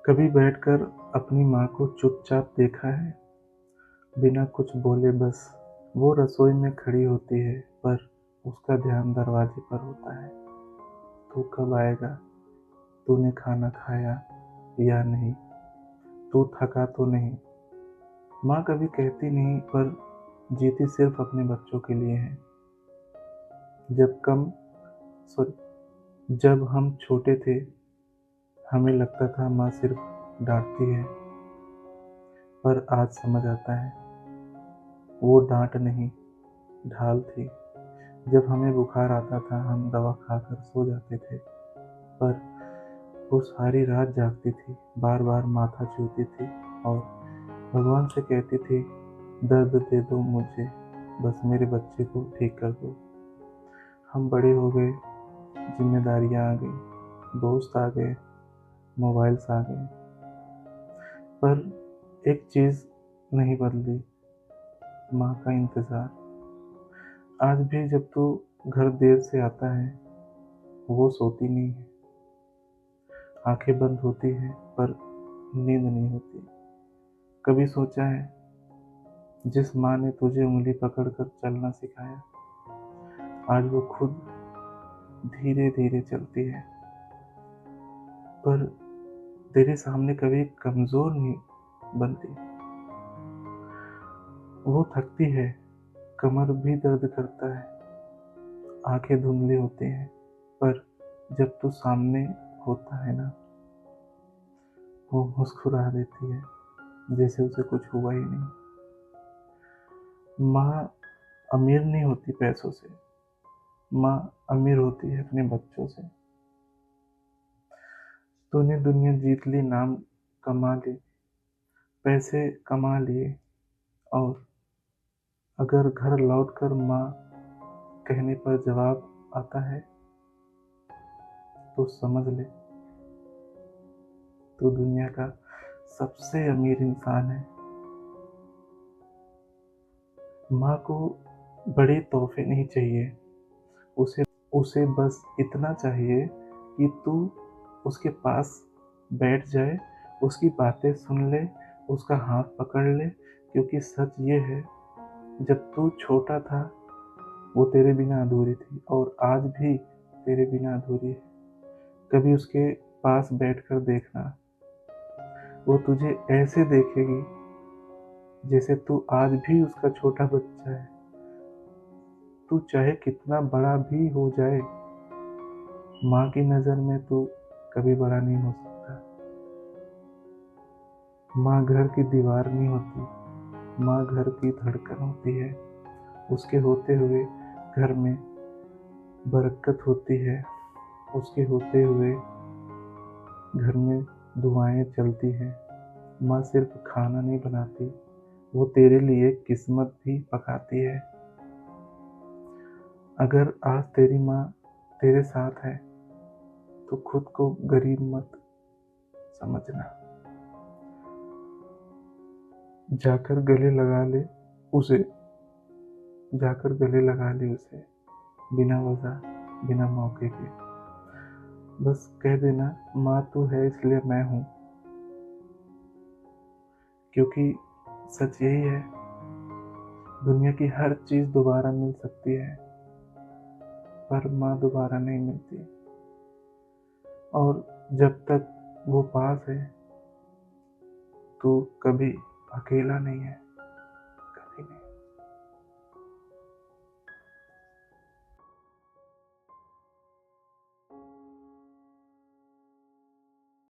कभी बैठकर अपनी माँ को चुपचाप देखा है, बिना कुछ बोले बस वो रसोई में खड़ी होती है, पर उसका ध्यान दरवाजे पर होता है। तू कब आएगा? तूने खाना खाया या नहीं? तू थका तो नहीं? माँ कभी कहती नहीं, पर जीती सिर्फ अपने बच्चों के लिए है। जब कम सॉरी जब हम छोटे थे, हमें लगता था माँ सिर्फ डांटती है, पर आज समझ आता है वो डांट नहीं, ढाल थी। जब हमें बुखार आता था, हम दवा खाकर सो जाते थे, पर वो सारी रात जागती थी, बार बार माथा छूती थी और भगवान से कहती थी, दर्द दे दो मुझे, बस मेरे बच्चे को ठीक कर दो। हम बड़े हो गए, जिम्मेदारियां आ गई, दोस्त आ गए, मोबाइल्स आ गए, पर एक चीज नहीं बदली, माँ का इंतजार। आज भी जब तू घर देर से आता है, वो सोती नहीं है, आंखें बंद होती हैं, पर नींद नहीं होती। कभी सोचा है, जिस माँ ने तुझे उंगली पकड़कर चलना सिखाया, आज वो खुद धीरे धीरे चलती है, पर तेरे सामने कभी कमजोर नहीं बनती। वो थकती है, कमर भी दर्द करता है, आंखें धुंधली होती हैं, पर जब तू सामने होता है ना, वो मुस्कुरा देती है, जैसे उसे कुछ हुआ ही नहीं। माँ अमीर नहीं होती पैसों से, माँ अमीर होती है अपने बच्चों से। तूने दुनिया जीत ली, नाम कमा ली, पैसे कमा लिए, और अगर घर लौटकर माँ कहने पर जवाब आता है, तो समझ ले तू दुनिया का सबसे अमीर इंसान है। माँ को बड़े तोहफे नहीं चाहिए, उसे उसे बस इतना चाहिए कि तू उसके पास बैठ जाए, उसकी बातें सुन ले, उसका हाथ पकड़ ले, क्योंकि सच ये है, जब तू छोटा था, वो तेरे बिना अधूरी थी और आज भी तेरे बिना अधूरी है। कभी उसके पास बैठकर देखना, वो तुझे ऐसे देखेगी जैसे तू आज भी उसका छोटा बच्चा है। तू चाहे कितना बड़ा भी हो जाए, माँ की नज़र में तू कभी बड़ा नहीं हो सकता। माँ घर की दीवार नहीं होती, माँ घर की धड़कन होती है। उसके होते हुए घर में बरकत होती है, उसके होते हुए घर में दुआएं चलती हैं। माँ सिर्फ खाना नहीं बनाती, वो तेरे लिए किस्मत भी पकाती है। अगर आज तेरी माँ तेरे साथ है, तो खुद को गरीब मत समझना। जाकर गले लगा ले उसे, जाकर गले लगा ले उसे, बिना वजह, बिना मौके के। बस कह देना, माँ तू है इसलिए मैं हूँ, क्योंकि सच यही है, दुनिया की हर चीज़ दोबारा मिल सकती है, पर माँ दोबारा नहीं मिलती। और जब तक वो पास है, तू कभी अकेला नहीं है।